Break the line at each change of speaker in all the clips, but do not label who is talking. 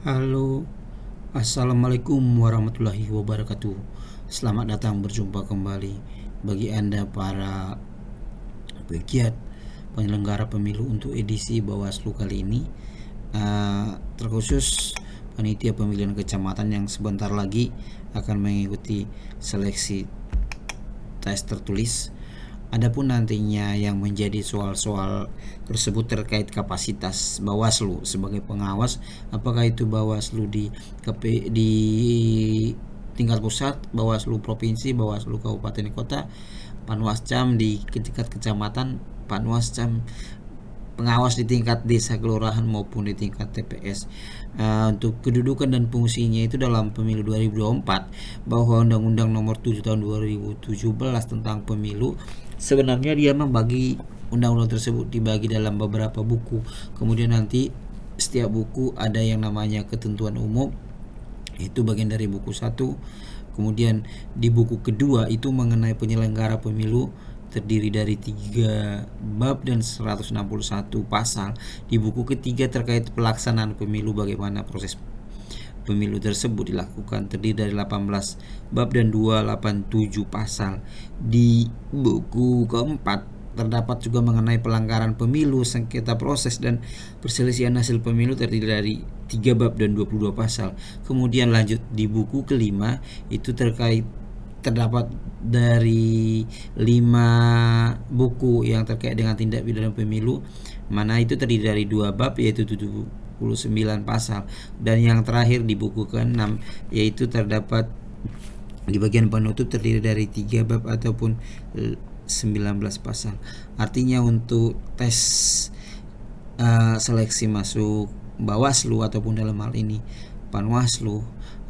Halo, Assalamualaikum warahmatullahi wabarakatuh. Selamat datang berjumpa kembali bagi Anda para pegiat penyelenggara pemilu untuk edisi Bawaslu kali ini, terkhusus panitia pemilihan kecamatan yang sebentar lagi akan mengikuti seleksi tes tertulis. Adapun nantinya yang menjadi soal-soal tersebut terkait kapasitas Bawaslu sebagai pengawas, apakah itu Bawaslu di tingkat pusat, Bawaslu provinsi, Bawaslu kabupaten kota, Panwascam di tingkat kecamatan, Panwascam pengawas di tingkat desa kelurahan maupun di tingkat TPS. Untuk kedudukan dan fungsinya itu dalam pemilu 2024, bahwa Undang-Undang Nomor 7 Tahun 2017 tentang pemilu sebenarnya dia membagi undang-undang tersebut dibagi dalam beberapa buku. Kemudian nanti setiap buku ada yang namanya ketentuan umum, itu bagian dari buku 1. Kemudian di buku kedua itu mengenai penyelenggara pemilu, terdiri dari 3 bab dan 161 pasal. Di buku ketiga terkait pelaksanaan pemilu, bagaimana proses pemilu tersebut dilakukan, terdiri dari 18 bab dan 287 pasal. Di buku keempat terdapat juga mengenai pelanggaran pemilu, sengketa proses dan perselisihan hasil pemilu, terdiri dari 3 bab dan 22 pasal. Kemudian lanjut di buku kelima itu terdapat dari 5 buku yang terkait dengan tindak pidana pemilu, mana itu terdiri dari 2 bab yaitu 79 pasal. Dan yang terakhir di buku ke-6 yaitu terdapat di bagian penutup terdiri dari 3 bab ataupun 19 pasal. Artinya untuk tes seleksi masuk Bawaslu ataupun dalam hal ini Panwaslu,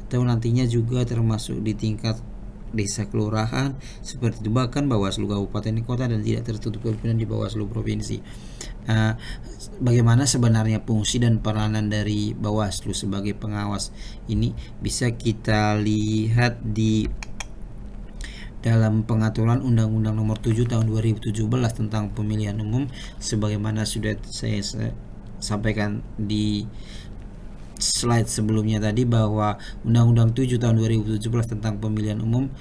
atau nantinya juga termasuk di tingkat desa kelurahan seperti itu, bahkan Bawaslu kabupaten kota, dan tidak tertutup kemungkinan di Bawaslu provinsi. Bagaimana sebenarnya fungsi dan peranan dari Bawaslu sebagai pengawas ini bisa kita lihat di dalam pengaturan Undang-Undang Nomor 7 Tahun 2017 tentang pemilihan umum, sebagaimana sudah saya sampaikan di slide sebelumnya tadi, bahwa Undang-Undang 7 Tahun 2017 tentang pemilihan umum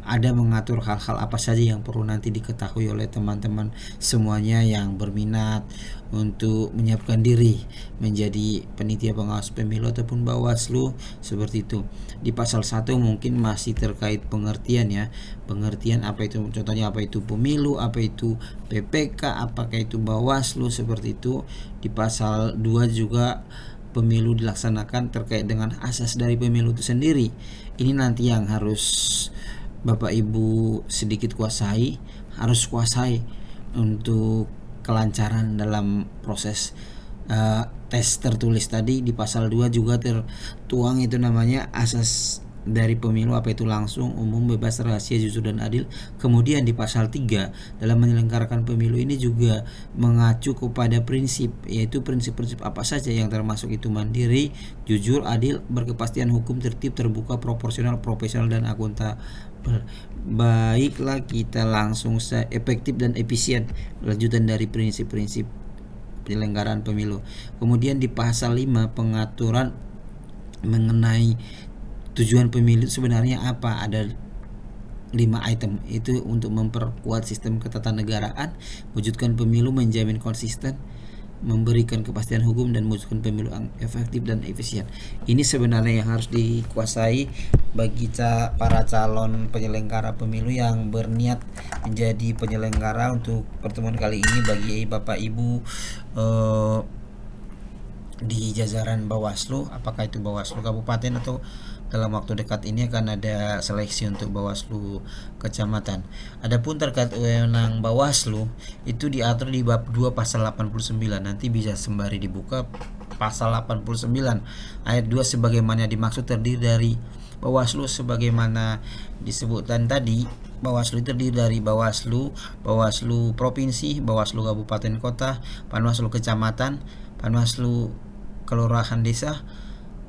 ada mengatur hal-hal apa saja yang perlu nanti diketahui oleh teman-teman semuanya yang berminat untuk menyiapkan diri menjadi panitia pengawas pemilu ataupun Bawaslu, seperti itu. Di pasal 1 mungkin masih terkait pengertian ya, pengertian apa itu, contohnya apa itu pemilu, apa itu PPK, apakah itu Bawaslu, seperti itu. Di pasal 2 juga pemilu dilaksanakan terkait dengan asas dari pemilu itu sendiri. Ini nanti yang harus Bapak Ibu sedikit harus kuasai untuk kelancaran dalam proses tes tertulis tadi. Di pasal 2 juga tertuang itu namanya asas dari pemilu, apa itu langsung, umum, bebas, rahasia, jujur, dan adil. Kemudian di pasal 3 dalam menyelenggarakan pemilu ini juga mengacu kepada prinsip, yaitu prinsip-prinsip apa saja yang termasuk itu mandiri, jujur, adil, berkepastian hukum, tertib, terbuka, proporsional, profesional, dan akuntabel. Baiklah, kita langsung efektif dan efisien, lanjutan dari prinsip-prinsip penyelenggaraan pemilu. Kemudian di pasal 5 pengaturan mengenai tujuan pemilu sebenarnya apa, ada 5 item, itu untuk memperkuat sistem ketatanegaraan, mewujudkan pemilu, menjamin konsisten, memberikan kepastian hukum, dan mewujudkan pemilu yang efektif dan efisien. Ini sebenarnya yang harus dikuasai bagi para calon penyelenggara pemilu yang berniat menjadi penyelenggara untuk pertemuan kali ini. Bagi Bapak Ibu di jajaran Bawaslu, apakah itu Bawaslu kabupaten atau dalam waktu dekat ini akan ada seleksi untuk Bawaslu kecamatan. Adapun terkait wewenang Bawaslu itu diatur di bab 2 pasal 89. Nanti bisa sembari dibuka pasal 89 ayat 2 sebagaimana dimaksud, terdiri dari Bawaslu sebagaimana disebutkan tadi. Bawaslu terdiri dari Bawaslu provinsi, Bawaslu kabupaten kota, Panwaslu kecamatan, Panwaslu kelurahan desa,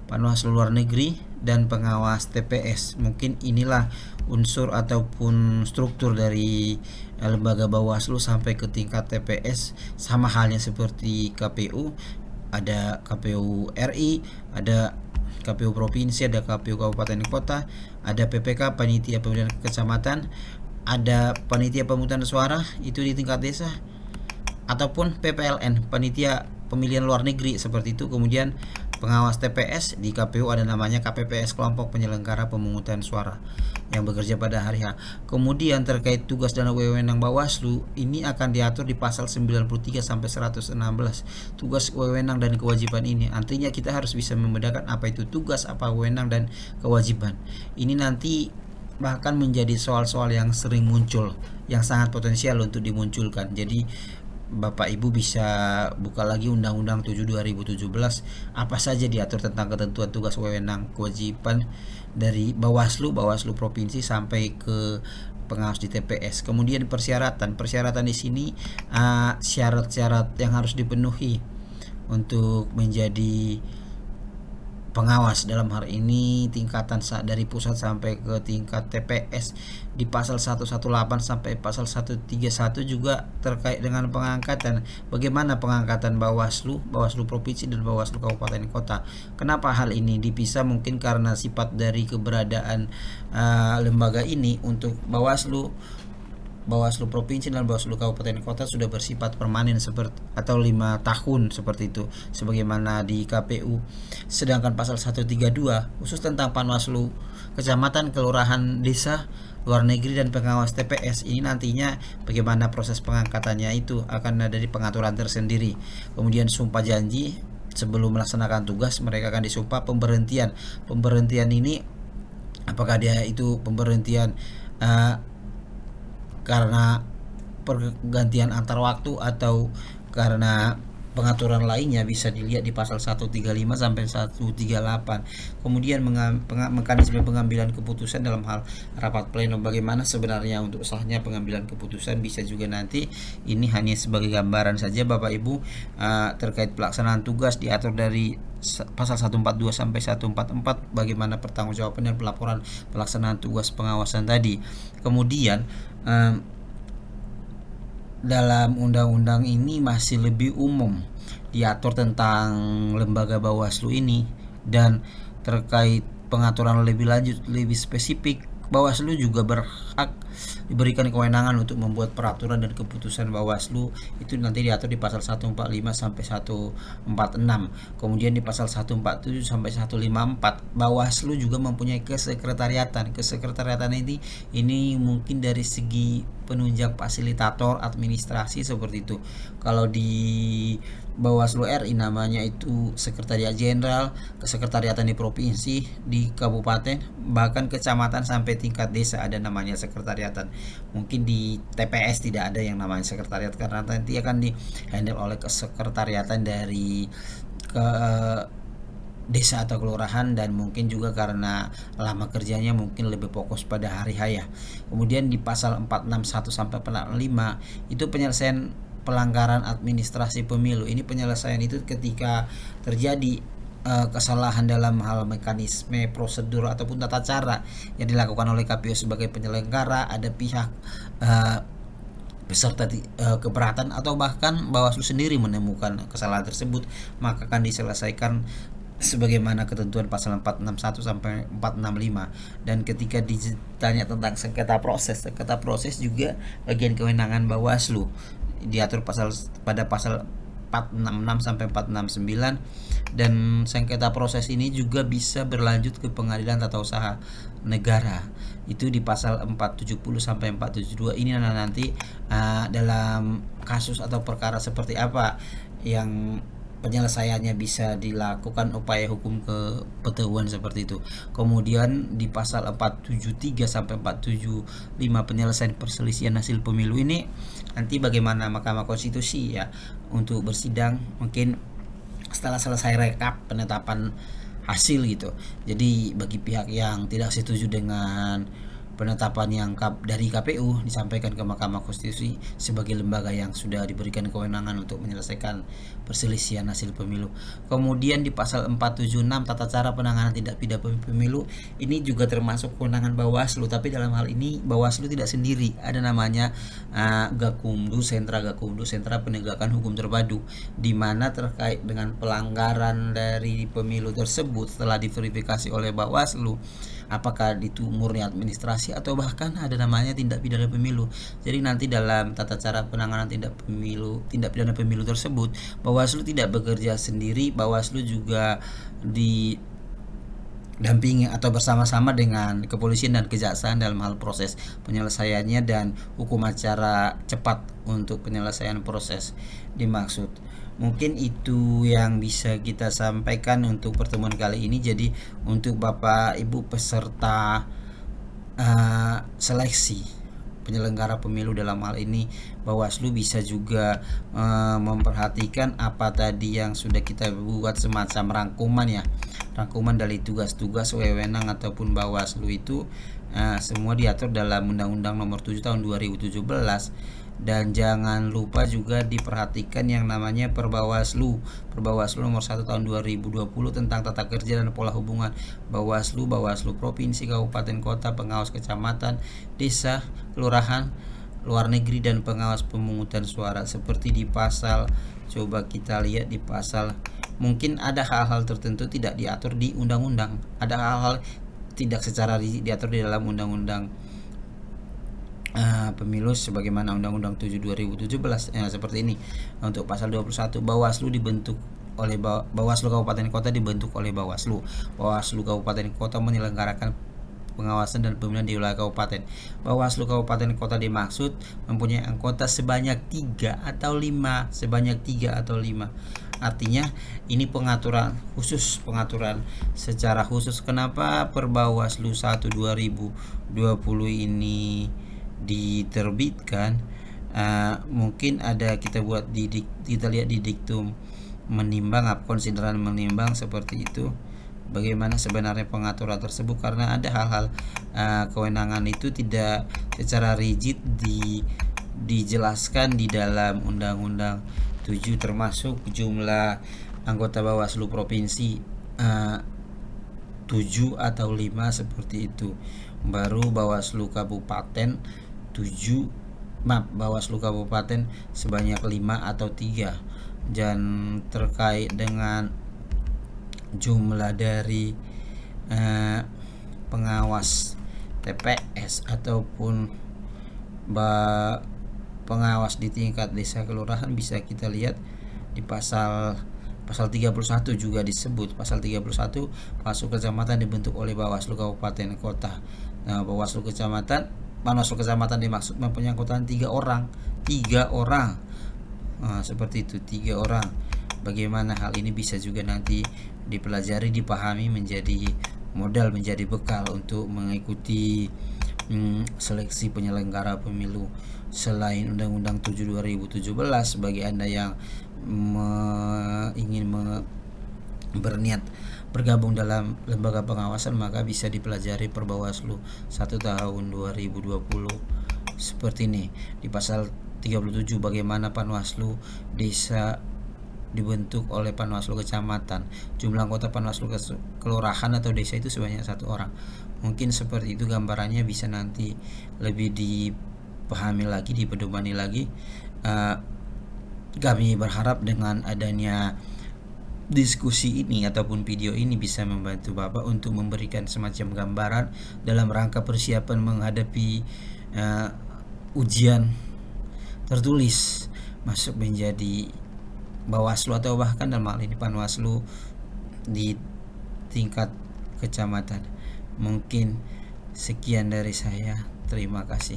Panwaslu luar negeri, dan pengawas TPS. Mungkin inilah unsur ataupun struktur dari lembaga Bawaslu sampai ke tingkat TPS, sama halnya seperti KPU. ada KPU RI, ada KPU provinsi, ada KPU kabupaten kota, ada PPK panitia pemilihan kecamatan, ada panitia pemungutan suara itu di tingkat desa, ataupun PPLN panitia pemilihan luar negeri seperti itu. Kemudian pengawas TPS di KPU ada namanya KPPS, kelompok penyelenggara pemungutan suara, yang bekerja pada hari H. Kemudian terkait tugas dan wewenang Bawaslu ini akan diatur di pasal 93 sampai 116. Tugas, wewenang dan kewajiban ini artinya kita harus bisa membedakan apa itu tugas, apa wewenang dan kewajiban. Ini nanti bahkan menjadi soal-soal yang sering muncul, yang sangat potensial untuk dimunculkan. Jadi Bapak Ibu bisa buka lagi Undang-Undang 7 2017, apa saja diatur tentang ketentuan tugas, wewenang, kewajiban dari Bawaslu provinsi sampai ke pengawas di TPS. Kemudian persyaratan di sini, syarat-syarat yang harus dipenuhi untuk menjadi pengawas dalam hal ini tingkatan dari pusat sampai ke tingkat TPS di pasal 118 sampai pasal 131 juga terkait dengan pengangkatan. Bagaimana pengangkatan Bawaslu provinsi dan Bawaslu kabupaten kota. Kenapa hal ini dipisah? Mungkin karena sifat dari keberadaan lembaga ini. Untuk Bawaslu provinsi dan Bawaslu kabupaten kota sudah bersifat permanen atau 5 tahun seperti itu sebagaimana di KPU. Sedangkan pasal 132 khusus tentang Panwaslu kecamatan, kelurahan, desa, luar negeri dan pengawas TPS ini nantinya bagaimana proses pengangkatannya itu akan ada di pengaturan tersendiri. Kemudian sumpah janji sebelum melaksanakan tugas, mereka akan disumpah. Pemberhentian ini apakah dia itu pemberhentian karena pergantian antar waktu atau karena pengaturan lainnya, bisa dilihat di pasal 135 sampai 138. Kemudian mekanisme pengambilan keputusan dalam hal rapat pleno. Bagaimana sebenarnya untuk sahnya pengambilan keputusan, bisa juga nanti ini hanya sebagai gambaran saja Bapak Ibu. Terkait pelaksanaan tugas diatur dari pasal 142 sampai 144, bagaimana pertanggungjawaban dan pelaporan pelaksanaan tugas pengawasan tadi. Kemudian dalam undang-undang ini masih lebih umum diatur tentang lembaga Bawaslu ini, dan terkait pengaturan lebih lanjut, lebih spesifik, Bawaslu juga berhak diberikan kewenangan untuk membuat peraturan dan keputusan Bawaslu itu nanti diatur di pasal 145 sampai 146. Kemudian di pasal 147 sampai 154 Bawaslu juga mempunyai kesekretariatan. Kesekretariatan ini mungkin dari segi penunjang fasilitator administrasi seperti itu. Kalau di Bawaslu RI namanya itu Sekretariat Jenderal, kesekretariatan di provinsi, di kabupaten, bahkan kecamatan sampai tingkat desa ada namanya sekretariatan. Mungkin di TPS tidak ada yang namanya sekretariat karena nanti akan di-handle oleh kesekretariatan dari desa atau kelurahan, dan mungkin juga karena lama kerjanya mungkin lebih fokus pada hari haya. Kemudian di pasal 461 sampai 45 itu penyelesaian pelanggaran administrasi pemilu. Ini penyelesaian itu ketika terjadi kesalahan dalam hal mekanisme, prosedur ataupun tata cara yang dilakukan oleh KPU sebagai penyelenggara, ada pihak beserta keberatan atau bahkan Bawaslu sendiri menemukan kesalahan tersebut, maka akan diselesaikan sebagaimana ketentuan pasal 461 sampai 465. Dan ketika ditanya tentang sengketa proses juga bagian kewenangan Bawaslu diatur pada pasal 466 sampai 469, dan sengketa proses ini juga bisa berlanjut ke pengadilan tata usaha negara itu di pasal 470 sampai 472. Ini nanti dalam kasus atau perkara seperti apa yang penyelesaiannya bisa dilakukan upaya hukum ke petualangan seperti itu. Kemudian di pasal 473 sampai 475 penyelesaian perselisihan hasil pemilu ini nanti bagaimana Mahkamah Konstitusi ya untuk bersidang mungkin setelah selesai rekap penetapan hasil gitu. Jadi bagi pihak yang tidak setuju dengan penetapan yang dari KPU disampaikan ke Mahkamah Konstitusi sebagai lembaga yang sudah diberikan kewenangan untuk menyelesaikan perselisihan hasil pemilu. Kemudian di pasal 476 tata cara penanganan tindak pidana pemilu, ini juga termasuk kewenangan Bawaslu, tapi dalam hal ini Bawaslu tidak sendiri, ada namanya Gakumdu, Sentra Penegakan Hukum Terpadu, di mana terkait dengan pelanggaran dari pemilu tersebut setelah diverifikasi oleh Bawaslu, apakah itu murni administrasi atau bahkan ada namanya tindak pidana pemilu. Jadi nanti dalam tata cara penanganan tindak pidana pemilu tersebut, Bawaslu tidak bekerja sendiri, Bawaslu juga didampingi atau bersama-sama dengan kepolisian dan kejaksaan dalam hal proses penyelesaiannya dan hukum acara cepat untuk penyelesaian proses dimaksud. Mungkin itu yang bisa kita sampaikan untuk pertemuan kali ini. Jadi untuk Bapak Ibu peserta seleksi penyelenggara pemilu dalam hal ini, Bawaslu bisa juga memperhatikan apa tadi yang sudah kita buat semacam rangkuman dari tugas-tugas wewenang ataupun Bawaslu itu semua diatur dalam Undang-Undang Nomor 7 Tahun 2017. Dan jangan lupa juga diperhatikan yang namanya Perbawaslu Nomor 1 Tahun 2020 tentang tata kerja dan pola hubungan Bawaslu Provinsi, Kabupaten, Kota, pengawas kecamatan, desa, kelurahan, luar negeri, dan pengawas pemungutan suara. Seperti di pasal, coba kita lihat di pasal, mungkin ada hal-hal tertentu tidak diatur di undang-undang, ada hal-hal tidak secara diatur di dalam undang-undang pemilu sebagaimana Undang-Undang 7 2017 seperti ini. Untuk pasal 21, Bawaslu dibentuk oleh Bawaslu Kabupaten Kota dibentuk oleh Bawaslu Kabupaten Kota menyelenggarakan pengawasan dan pemilihan di wilayah kabupaten. Bawaslu Kabupaten Kota dimaksud mempunyai anggota sebanyak 3 atau 5. Artinya ini pengaturan secara khusus. Kenapa Perbawaslu 1 2020 ini diterbitkan? Mungkin ada kita lihat di diktum menimbang, konsideran menimbang seperti itu, bagaimana sebenarnya pengaturan tersebut, karena ada hal-hal kewenangan itu tidak secara rigid dijelaskan di dalam Undang-Undang 7, termasuk jumlah anggota Bawaslu provinsi 7 atau 5 seperti itu. Baru Bawaslu Kabupaten Bawaslu Kabupaten sebanyak 5 atau 3. Dan terkait dengan jumlah dari pengawas TPS ataupun pengawas di tingkat desa kelurahan bisa kita lihat di pasal 31 juga disebut. Pasal 31, Bawaslu Kecamatan dibentuk oleh Bawaslu Kabupaten Kota. Nah, Panwaslu Kecamatan dimaksud mempunyai anggota 3 orang. Seperti itu, 3 orang. Bagaimana hal ini bisa juga nanti dipelajari, dipahami, menjadi modal, menjadi bekal untuk mengikuti seleksi penyelenggara pemilu. Selain Undang-Undang 7 2017, bagi Anda yang ingin berniat bergabung dalam lembaga pengawasan, maka bisa dipelajari Perbawaslu 1 tahun 2020 seperti ini. Di pasal 37, bagaimana Panwaslu desa dibentuk oleh Panwaslu Kecamatan. Jumlah anggota Panwaslu kelurahan atau desa itu sebanyak 1 orang. Mungkin seperti itu gambarannya, bisa nanti lebih dipahami lagi, dipedomani lagi. Kami berharap dengan adanya diskusi ini ataupun video ini bisa membantu Bapak untuk memberikan semacam gambaran dalam rangka persiapan menghadapi ujian tertulis masuk menjadi Bawaslu atau bahkan dalam hal ini Panwaslu di tingkat kecamatan. Mungkin sekian dari saya. Terima kasih.